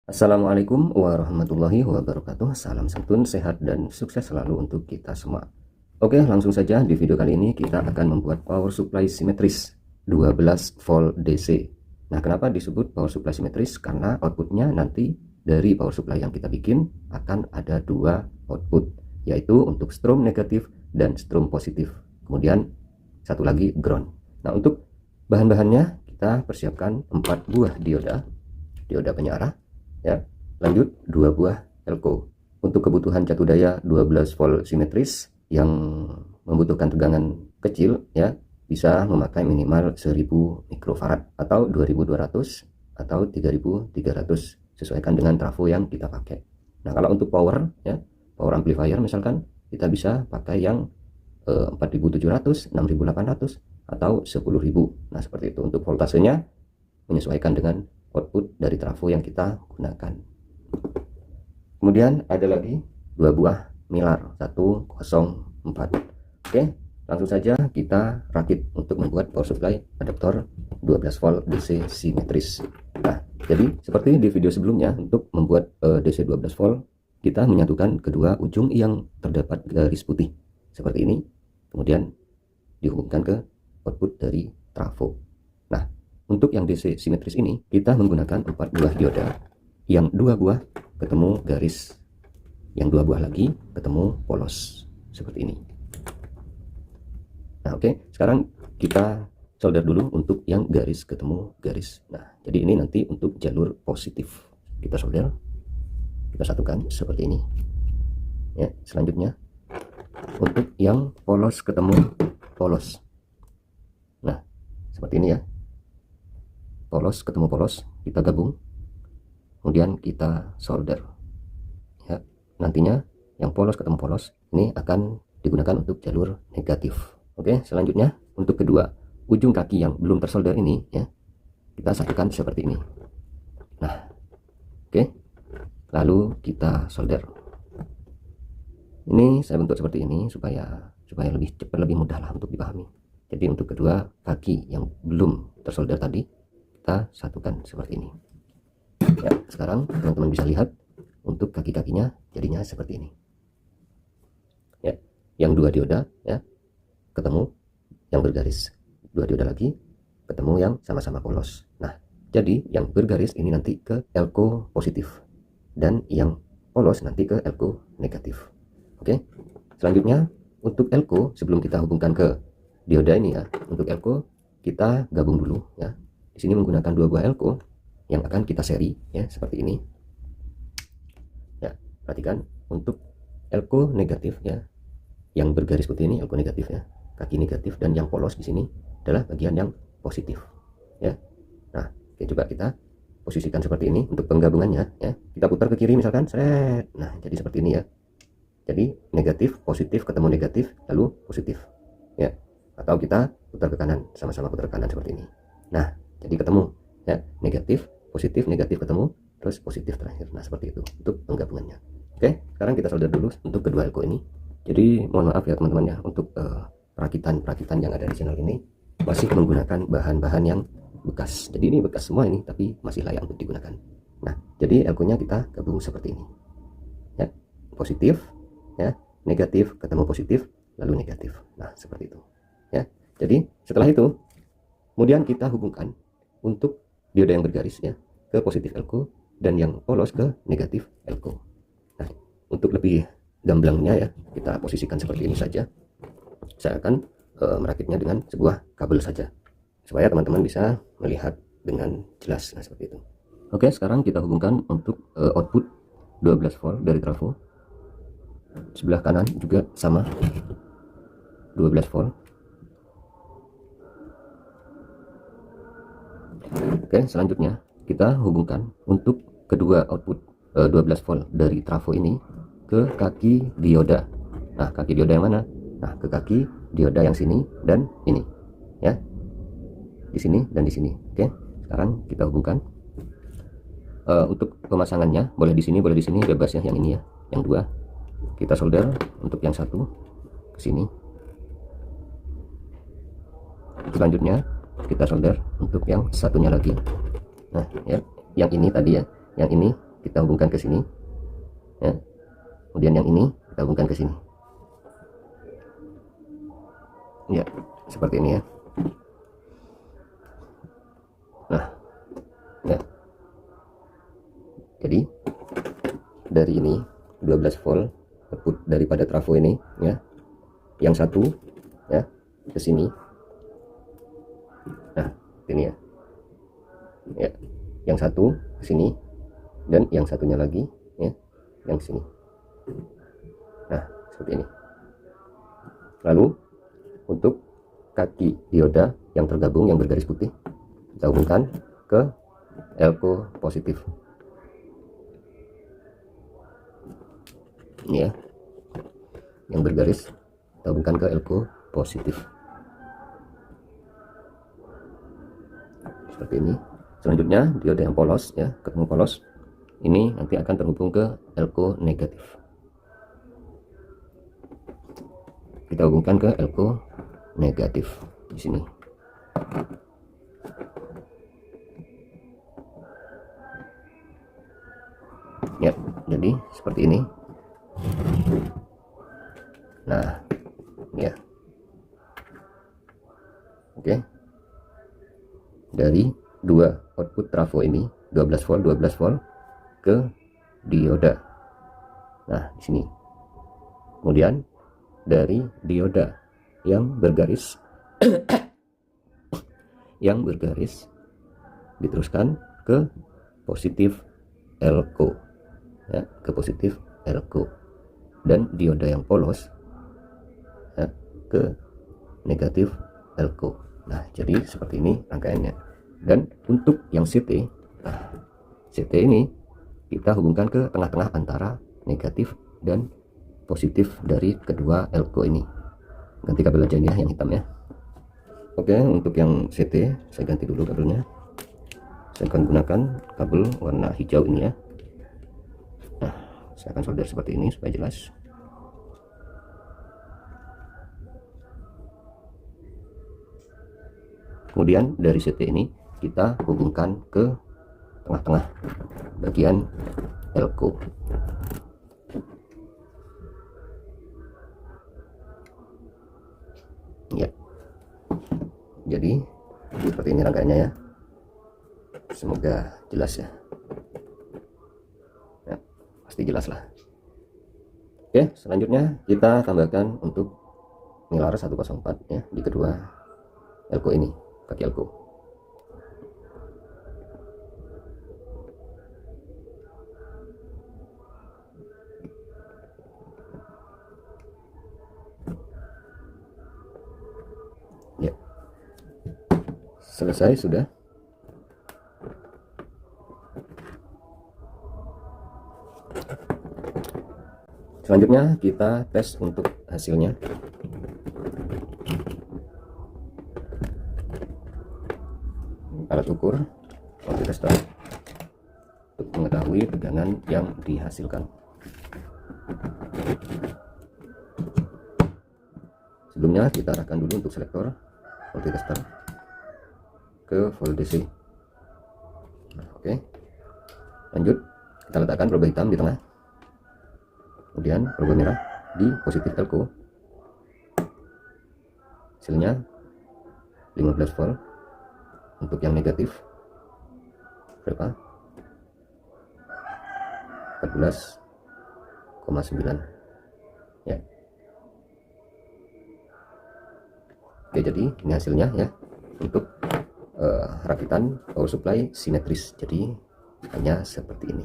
Assalamualaikum warahmatullahi wabarakatuh. Salam santun, sehat dan sukses selalu untuk kita semua. Oke, langsung saja di video kali ini kita akan membuat power supply simetris 12 volt DC. Nah, kenapa disebut power supply simetris? Karena outputnya nanti dari power supply yang kita bikin akan ada dua output, yaitu untuk strom negatif dan strom positif. Kemudian satu lagi ground. Nah, untuk bahan-bahannya kita persiapkan 4 buah dioda penyearah. Ya, lanjut 2 buah elko. Untuk kebutuhan catu daya 12 volt simetris yang membutuhkan tegangan kecil, ya, bisa memakai minimal 1000 mikrofarad atau 2200 atau 3300 sesuaikan dengan trafo yang kita pakai. Nah, kalau untuk power, ya, power amplifier misalkan kita bisa pakai yang 4700, 6800 atau 10.000. Nah, seperti itu. Untuk voltasenya menyesuaikan dengan output dari trafo yang kita gunakan. Kemudian ada lagi 2 buah milar 104. Oke, langsung saja kita rakit untuk membuat power supply adaptor 12 volt DC simetris. Nah, jadi seperti di video sebelumnya, untuk membuat DC 12 volt kita menyatukan kedua ujung yang terdapat garis putih seperti ini, kemudian dihubungkan ke output dari trafo. Nah, untuk yang DC simetris ini kita menggunakan 4 buah dioda, yang 2 buah ketemu garis, yang 2 buah lagi ketemu polos seperti ini. Nah, oke, sekarang kita solder dulu untuk yang garis ketemu garis. Nah, jadi ini nanti untuk jalur positif kita solder, kita satukan seperti ini. Ya, selanjutnya untuk yang polos ketemu polos. Nah, seperti ini ya. Polos ketemu polos kita gabung, kemudian kita solder, ya. Nantinya yang polos ketemu polos ini akan digunakan untuk jalur negatif. Oke, selanjutnya untuk kedua ujung kaki yang belum tersolder ini, ya, kita satukan seperti ini. Nah, oke, lalu kita solder. Ini saya bentuk seperti ini supaya lebih cepat, lebih mudah lah untuk dipahami. Jadi untuk kedua kaki yang belum tersolder tadi kita satukan seperti ini. Ya, sekarang teman-teman bisa lihat untuk kaki-kakinya jadinya seperti ini. Ya, yang 2 dioda, ya, ketemu yang bergaris, 2 dioda lagi ketemu yang sama-sama polos. Nah, jadi yang bergaris ini nanti ke elko positif dan yang polos nanti ke elko negatif. Oke, selanjutnya untuk elko, sebelum kita hubungkan ke dioda ini, ya, untuk elko kita gabung dulu, ya. Di sini menggunakan 2 buah elko yang akan kita seri, ya, seperti ini. Ya, perhatikan untuk elko negatif, ya, yang bergaris putih ini elko negatif, ya, kaki negatif, dan yang polos di sini adalah bagian yang positif, ya. Nah, oke, coba kita posisikan seperti ini untuk penggabungannya, ya. Kita putar ke kiri misalkan, seret. Nah, jadi seperti ini, ya. Jadi negatif positif ketemu negatif lalu positif, ya, atau kita putar ke kanan, sama-sama putar ke kanan seperti ini. Nah, jadi ketemu, ya, negatif negatif ketemu, terus positif terakhir. Nah, seperti itu untuk penggabungannya. Oke, sekarang kita solder dulu untuk kedua elko ini. Jadi mohon maaf ya teman-teman, ya, untuk perakitan yang ada di channel ini masih menggunakan bahan-bahan yang bekas. Jadi ini bekas semua ini, tapi masih layak untuk digunakan. Nah, jadi elko nya kita gabung seperti ini, ya, positif, ya, negatif ketemu positif lalu negatif. Nah, seperti itu, ya. Jadi setelah itu kemudian kita hubungkan untuk dioda yang bergaris, ya, ke positif elko dan yang polos ke negatif elko. Nah, untuk lebih gamblangnya, ya, kita posisikan seperti ini saja. Saya akan merakitnya dengan sebuah kabel saja supaya teman-teman bisa melihat dengan jelas. Nah, seperti itu. Oke, sekarang kita hubungkan untuk output 12 volt dari trafo. Sebelah kanan juga sama 12 volt. Oke, selanjutnya kita hubungkan untuk kedua output 12 volt dari trafo ini ke kaki dioda. Nah, kaki dioda yang mana? Nah, ke kaki dioda yang sini dan ini, ya, di sini dan di sini. Oke, sekarang kita hubungkan. Untuk pemasangannya boleh di sini, boleh di sini, bebas, ya. Yang ini, ya, yang 2 kita solder, untuk yang 1 ke sini. Selanjutnya kita solder untuk yang satunya lagi. Nah, ya, yang ini tadi, ya, yang ini kita hubungkan ke sini ya. Kemudian yang ini kita hubungkan ke sini ya, seperti ini ya. Nah ya, jadi dari ini 12 volt output daripada trafo ini ya, yang satu ya ke sini. Nah ini ya, ya yang satu ke sini dan yang satunya lagi ya yang sini. Nah seperti ini. Lalu untuk kaki dioda yang tergabung yang bergaris putih kita hubungkan ke elko positif ini ya, yang bergaris kita hubungkan ke elko positif seperti ini. Selanjutnya dioda yang polos ya, ketemu polos ini nanti akan terhubung ke elko negatif. Kita hubungkan ke elko negatif di sini. Ya, jadi seperti ini. Nah, ya. Oke. Dari dua output trafo ini 12 volt ke dioda. Nah, di sini. Kemudian dari dioda yang bergaris yang bergaris diteruskan ke positif elko ya, ke positif elko, dan dioda yang polos ya, ke negatif elko. Nah jadi seperti ini rangkaiannya. Dan untuk yang CT, nah, CT ini kita hubungkan ke tengah-tengah antara negatif dan positif dari kedua elko ini. Ganti kabel aja ya, yang hitam ya. Oke, untuk yang CT saya ganti dulu kabelnya. Saya akan gunakan kabel warna hijau ini ya. Nah, saya akan solder seperti ini supaya jelas. Kemudian dari CT ini kita hubungkan ke tengah-tengah bagian elko. Ya. Jadi seperti ini rangkaiannya ya. Semoga jelas ya. Ya, pasti jelas lah. Oke, selanjutnya kita tambahkan untuk nilai 104 ya di kedua elko ini, kaki elko. Ya. Selesai sudah. Selanjutnya kita tes untuk hasilnya. Alat ukur voltmeter untuk mengetahui tegangan yang dihasilkan. Sebelumnya kita arahkan dulu untuk selektor voltmeter ke volt DC. Nah, oke. Lanjut kita letakkan probe hitam di tengah. Kemudian probe merah di positif elko. Hasilnya 15 volt. Untuk yang negatif berapa? 14,9 ya. Oke, jadi ini hasilnya ya untuk rakitan power supply simetris. Jadi hanya seperti ini.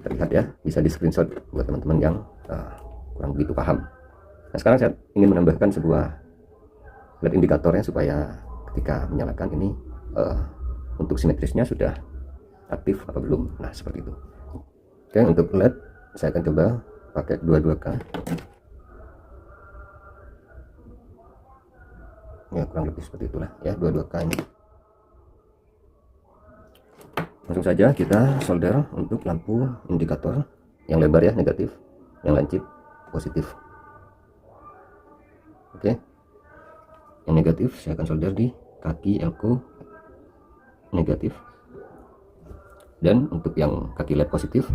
Terlihat ya, bisa di screenshot buat teman-teman yang kurang begitu paham. Nah sekarang saya ingin menambahkan sebuah LED indikatornya supaya ketika menyalakan ini untuk simetrisnya sudah aktif apa belum. Nah seperti itu. Oke, untuk LED saya akan coba pakai 22K ya, kurang lebih seperti itulah ya, 22K ini. Langsung saja kita solder untuk lampu indikator yang lebar ya negatif, yang lancip positif. Oke, yang negatif saya akan solder di kaki elko negatif. Dan untuk yang kaki LED positif,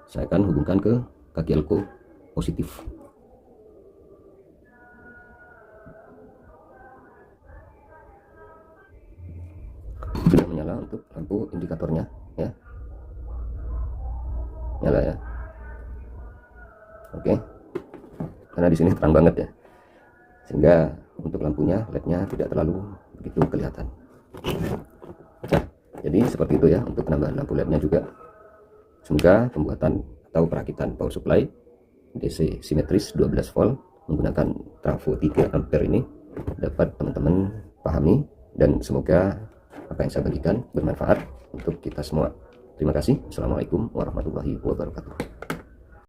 saya akan hubungkan ke kaki elko positif. Sudah menyala untuk lampu indikatornya ya, nyala ya. Oke, karena di sini terang banget ya, sehingga untuk lampunya LED-nya tidak terlalu begitu kelihatan. Nah, jadi seperti itu ya untuk penambahan lampu LED-nya juga. Semoga pembuatan atau perakitan power supply DC simetris 12 volt menggunakan trafo 3 ampere ini dapat teman-teman pahami, dan semoga apa yang saya bagikan bermanfaat untuk kita semua. Terima kasih. Assalamualaikum warahmatullahi wabarakatuh.